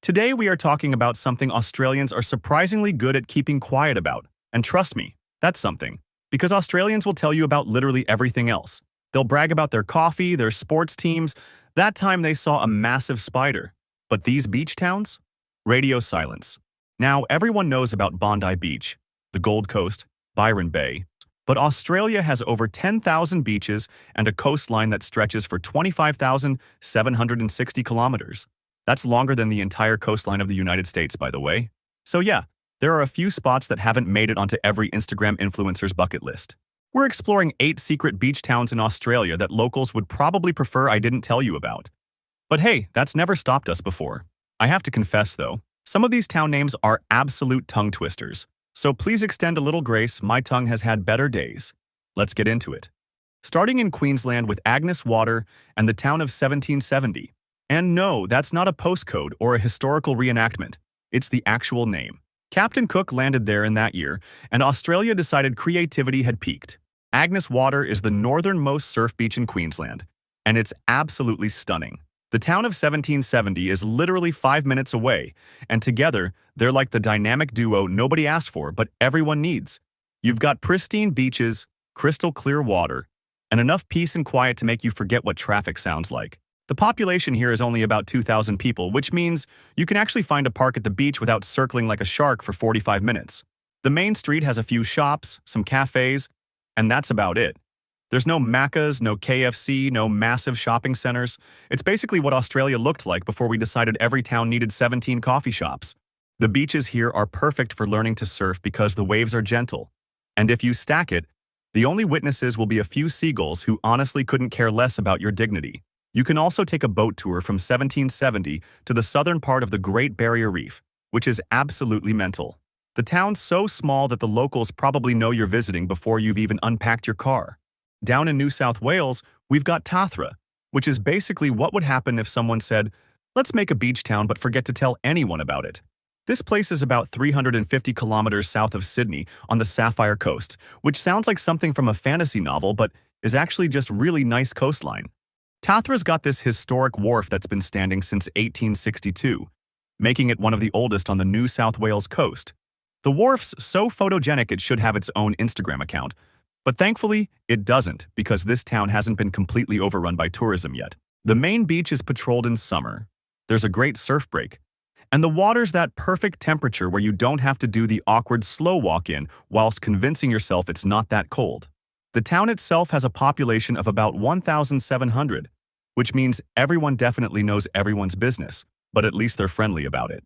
Today we are talking about something Australians are surprisingly good at keeping quiet about. And trust me, that's something. Because Australians will tell you about literally everything else. They'll brag about their coffee, their sports teams, that time they saw a massive spider. But these beach towns? Radio silence. Now everyone knows about Bondi Beach, the Gold Coast, Byron Bay. But Australia has over 10,000 beaches and a coastline that stretches for 25,760 kilometers. That's longer than the entire coastline of the United States, by the way. So yeah, there are a few spots that haven't made it onto every Instagram influencer's bucket list. We're exploring 8 secret beach towns in Australia that locals would probably prefer I didn't tell you about. But hey, that's never stopped us before. I have to confess, though, some of these town names are absolute tongue twisters. So please extend a little grace, my tongue has had better days. Let's get into it. Starting in Queensland with Agnes Water and the town of 1770. And no, that's not a postcode or a historical reenactment. It's the actual name. Captain Cook landed there in that year, and Australia decided creativity had peaked. Agnes Water is the northernmost surf beach in Queensland, and it's absolutely stunning. The town of 1770 is literally 5 minutes away, and together, they're like the dynamic duo nobody asked for but everyone needs. You've got pristine beaches, crystal clear water, and enough peace and quiet to make you forget what traffic sounds like. The population here is only about 2,000 people, which means you can actually find a park at the beach without circling like a shark for 45 minutes. The main street has a few shops, some cafes, and that's about it. There's no Macca's, no KFC, no massive shopping centers. It's basically what Australia looked like before we decided every town needed 17 coffee shops. The beaches here are perfect for learning to surf because the waves are gentle. And if you stack it, the only witnesses will be a few seagulls who honestly couldn't care less about your dignity. You can also take a boat tour from 1770 to the southern part of the Great Barrier Reef, which is absolutely mental. The town's so small that the locals probably know you're visiting before you've even unpacked your car. Down in New South Wales, we've got Tathra, which is basically what would happen if someone said, let's make a beach town but forget to tell anyone about it. This place is about 350 kilometers south of Sydney on the Sapphire Coast, which sounds like something from a fantasy novel but is actually just really nice coastline. Tathra's got this historic wharf that's been standing since 1862, making it one of the oldest on the New South Wales coast. The wharf's so photogenic it should have its own Instagram account, but thankfully it doesn't because this town hasn't been completely overrun by tourism yet. The main beach is patrolled in summer. There's a great surf break, and the water's that perfect temperature where you don't have to do the awkward slow walk-in whilst convincing yourself it's not that cold. The town itself has a population of about 1,700, which means everyone definitely knows everyone's business, but at least they're friendly about it.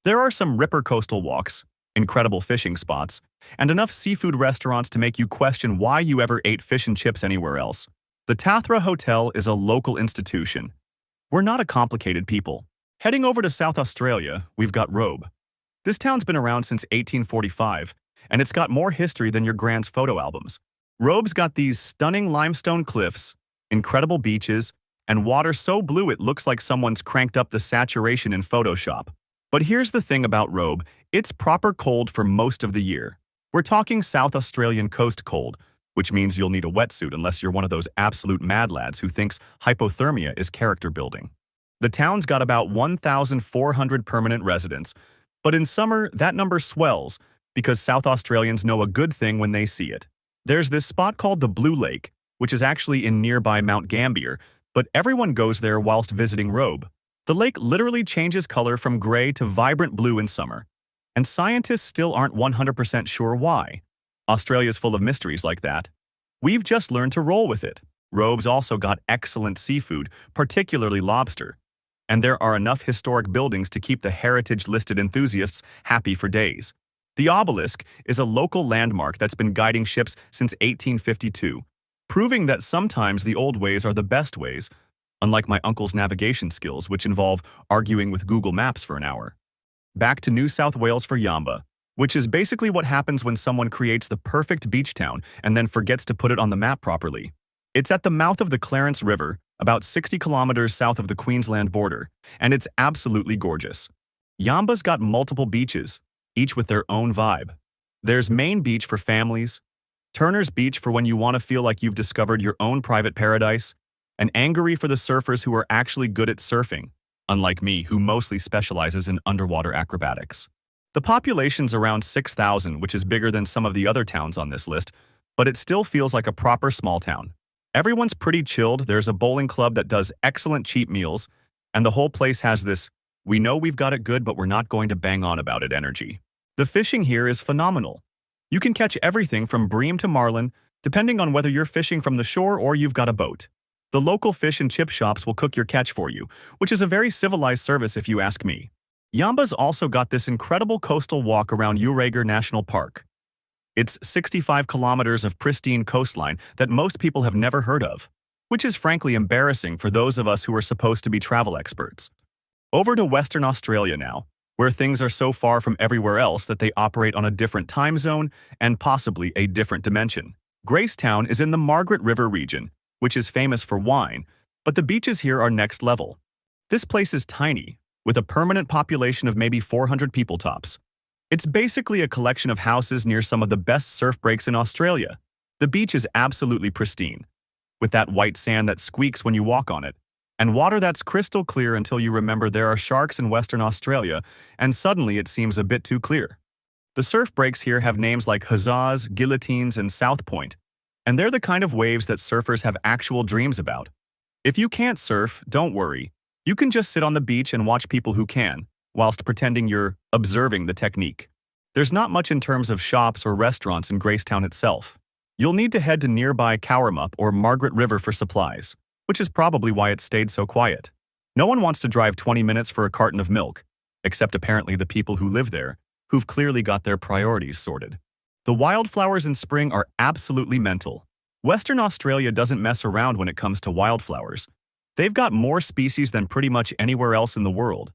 There are some ripper coastal walks, incredible fishing spots, and enough seafood restaurants to make you question why you ever ate fish and chips anywhere else. The Tathra Hotel is a local institution. We're not a complicated people. Heading over to South Australia, we've got Robe. This town's been around since 1845, and it's got more history than your grand's photo albums. Robe's got these stunning limestone cliffs, incredible beaches, and water so blue it looks like someone's cranked up the saturation in Photoshop. But here's the thing about Robe, it's proper cold for most of the year. We're talking South Australian coast cold, which means you'll need a wetsuit unless you're one of those absolute mad lads who thinks hypothermia is character building. The town's got about 1,400 permanent residents, but in summer that number swells because South Australians know a good thing when they see it. There's this spot called the Blue Lake, which is actually in nearby Mount Gambier, but everyone goes there whilst visiting Robe. The lake literally changes color from gray to vibrant blue in summer, and scientists still aren't 100% sure why. Australia's full of mysteries like that. We've just learned to roll with it. Robe's also got excellent seafood, particularly lobster, and there are enough historic buildings to keep the heritage-listed enthusiasts happy for days. The obelisk is a local landmark that's been guiding ships since 1852, proving that sometimes the old ways are the best ways, unlike my uncle's navigation skills, which involve arguing with Google Maps for an hour. Back to New South Wales for Yamba, which is basically what happens when someone creates the perfect beach town and then forgets to put it on the map properly. It's at the mouth of the Clarence River, about 60 kilometers south of the Queensland border, and it's absolutely gorgeous. Yamba's got multiple beaches, each with their own vibe. There's Main Beach for families, Turner's Beach for when you want to feel like you've discovered your own private paradise, and Angary for the surfers who are actually good at surfing. unlike me, who mostly specializes in underwater acrobatics. The population's around 6,000, which is bigger than some of the other towns on this list, but it still feels like a proper small town. Everyone's pretty chilled, there's a bowling club that does excellent cheap meals, and the whole place has this, we know we've got it good but we're not going to bang on about it energy. The fishing here is phenomenal. You can catch everything from bream to marlin, depending on whether you're fishing from the shore or you've got a boat. The local fish and chip shops will cook your catch for you, which is a very civilized service if you ask me. Yamba's also got this incredible coastal walk around Urager National Park. It's 65 kilometers of pristine coastline that most people have never heard of, which is frankly embarrassing for those of us who are supposed to be travel experts. Over to Western Australia now, where things are so far from everywhere else that they operate on a different time zone and possibly a different dimension. Gracetown is in the Margaret River region, which is famous for wine, but the beaches here are next level. This place is tiny, with a permanent population of maybe 400 people tops. It's basically a collection of houses near some of the best surf breaks in Australia. The beach is absolutely pristine, with that white sand that squeaks when you walk on it, and water that's crystal clear until you remember there are sharks in Western Australia, and suddenly it seems a bit too clear. The surf breaks here have names like huzzas, guillotines, and South Point, and they're the kind of waves that surfers have actual dreams about. If you can't surf, don't worry. You can just sit on the beach and watch people who can, whilst pretending you're observing the technique. There's not much in terms of shops or restaurants in Gracetown itself. You'll need to head to nearby Cowramup or Margaret River for supplies, which is probably why it stayed so quiet. No one wants to drive 20 minutes for a carton of milk, except apparently the people who live there, who've clearly got their priorities sorted. The wildflowers in spring are absolutely mental. Western Australia doesn't mess around when it comes to wildflowers. They've got more species than pretty much anywhere else in the world.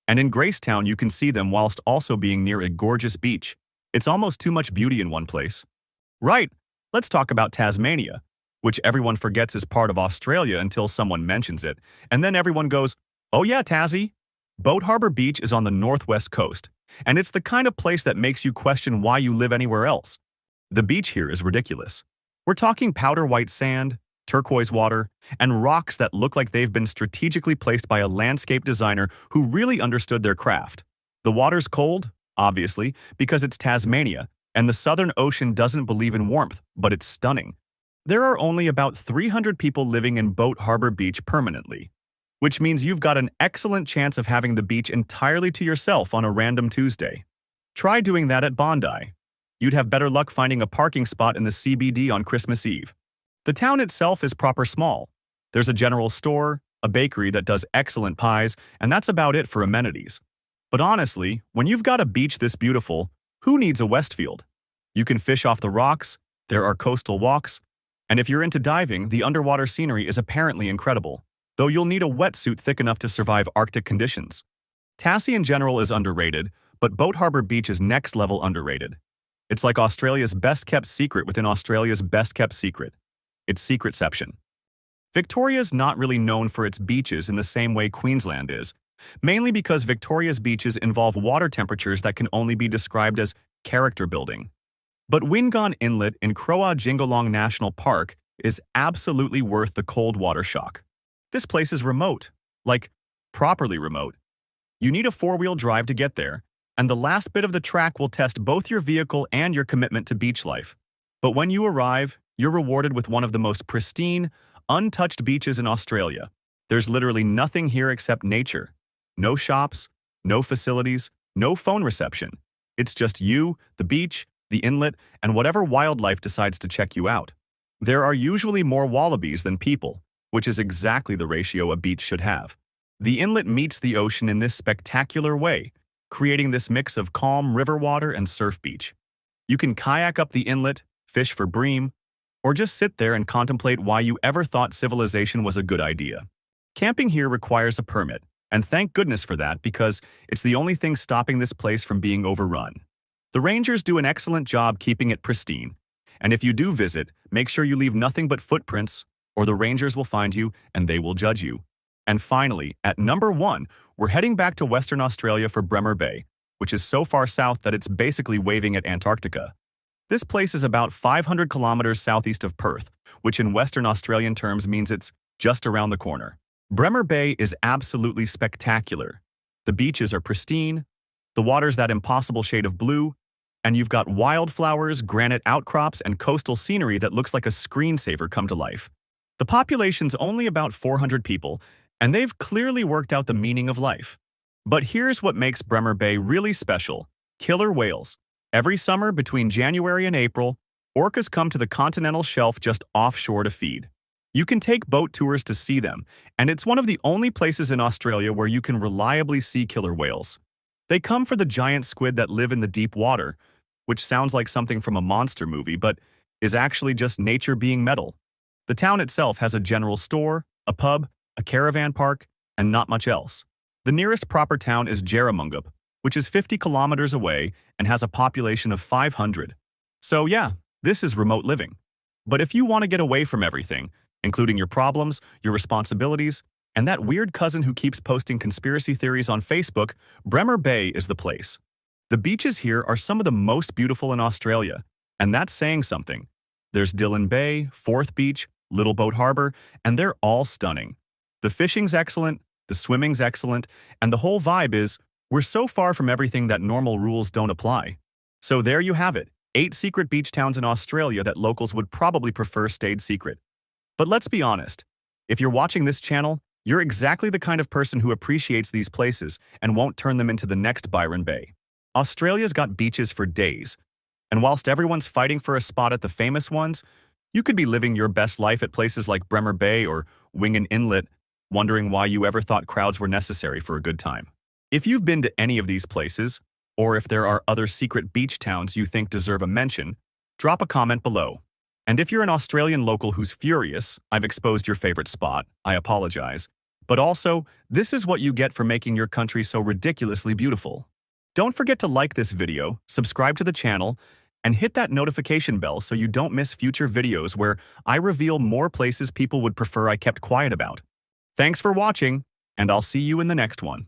And in Gracetown you can see them whilst also being near a gorgeous beach. It's almost too much beauty in one place. Right, let's talk about Tasmania, which everyone forgets is part of Australia until someone mentions it, and then everyone goes, oh yeah, Tassie. Boat Harbour Beach is on the northwest coast, and it's the kind of place that makes you question why you live anywhere else. The beach here is ridiculous. We're talking powder white sand, turquoise water, and rocks that look like they've been strategically placed by a landscape designer who really understood their craft. The water's cold, obviously, because it's Tasmania, and the Southern Ocean doesn't believe in warmth, but it's stunning. There are only about 300 people living in Boat Harbour Beach permanently, which means you've got an excellent chance of having the beach entirely to yourself on a random Tuesday. Try doing that at Bondi. You'd have better luck finding a parking spot in the CBD on Christmas Eve. The town itself is proper small. There's a general store, a bakery that does excellent pies, and that's about it for amenities. But honestly, when you've got a beach this beautiful, who needs a Westfield? You can fish off the rocks, there are coastal walks, and if you're into diving, the underwater scenery is apparently incredible, though you'll need a wetsuit thick enough to survive Arctic conditions. Tassie in general is underrated, but Boat Harbour Beach is next level underrated. It's like Australia's best-kept secret within Australia's best-kept secret. It's secretception. Victoria's not really known for its beaches in the same way Queensland is, mainly because Victoria's beaches involve water temperatures that can only be described as character building. But Wingan Inlet in Croa-Jingalong National Park is absolutely worth the cold water shock. This place is remote, like properly remote. You need a four-wheel drive to get there, and the last bit of the track will test both your vehicle and your commitment to beach life. But when you arrive, you're rewarded with one of the most pristine, untouched beaches in Australia. There's literally nothing here except nature. No shops, no facilities, no phone reception. It's just you, the beach, the inlet, and whatever wildlife decides to check you out. There are usually more wallabies than people, which is exactly the ratio a beach should have. The inlet meets the ocean in this spectacular way, creating this mix of calm river water and surf beach. You can kayak up the inlet, fish for bream, or just sit there and contemplate why you ever thought civilization was a good idea. Camping here requires a permit, and thank goodness for that because it's the only thing stopping this place from being overrun. The rangers do an excellent job keeping it pristine, and if you do visit, make sure you leave nothing but footprints, or the rangers will find you and they will judge you. And finally, at number 1, we're heading back to Western Australia for Bremer Bay, which is so far south that it's basically waving at Antarctica. This place is about 500 kilometers southeast of Perth, which in Western Australian terms means it's just around the corner. Bremer Bay is absolutely spectacular. The beaches are pristine, the water's that impossible shade of blue, and you've got wildflowers, granite outcrops, and coastal scenery that looks like a screensaver come to life. The population's only about 400 people, and they've clearly worked out the meaning of life. But here's what makes Bremer Bay really special: killer whales. Every summer between January and April, orcas come to the continental shelf just offshore to feed. You can take boat tours to see them, and it's one of the only places in Australia where you can reliably see killer whales. They come for the giant squid that live in the deep water, which sounds like something from a monster movie, but is actually just nature being metal. The town itself has a general store, a pub, a caravan park, and not much else. The nearest proper town is Jerramungup, which is 50 kilometers away and has a population of 500. So yeah, this is remote living. But if you want to get away from everything, including your problems, your responsibilities, and that weird cousin who keeps posting conspiracy theories on Facebook, Bremer Bay is the place. The beaches here are some of the most beautiful in Australia, and that's saying something. There's Dillon Bay, Fourth Beach, Little Boat Harbor, and they're all stunning. The fishing's excellent, the swimming's excellent, and the whole vibe is, we're so far from everything that normal rules don't apply. So there you have it, 8 secret beach towns in Australia that locals would probably prefer stayed secret. But let's be honest, if you're watching this channel, you're exactly the kind of person who appreciates these places and won't turn them into the next Byron Bay. Australia's got beaches for days, and whilst everyone's fighting for a spot at the famous ones, you could be living your best life at places like Bremer Bay or Wingan Inlet, wondering why you ever thought crowds were necessary for a good time. If you've been to any of these places, or if there are other secret beach towns you think deserve a mention, drop a comment below. And if you're an Australian local who's furious, I've exposed your favorite spot, I apologize. But also, this is what you get for making your country so ridiculously beautiful. Don't forget to like this video, subscribe to the channel, and hit that notification bell so you don't miss future videos where I reveal more places people would prefer I kept quiet about. Thanks for watching, and I'll see you in the next one.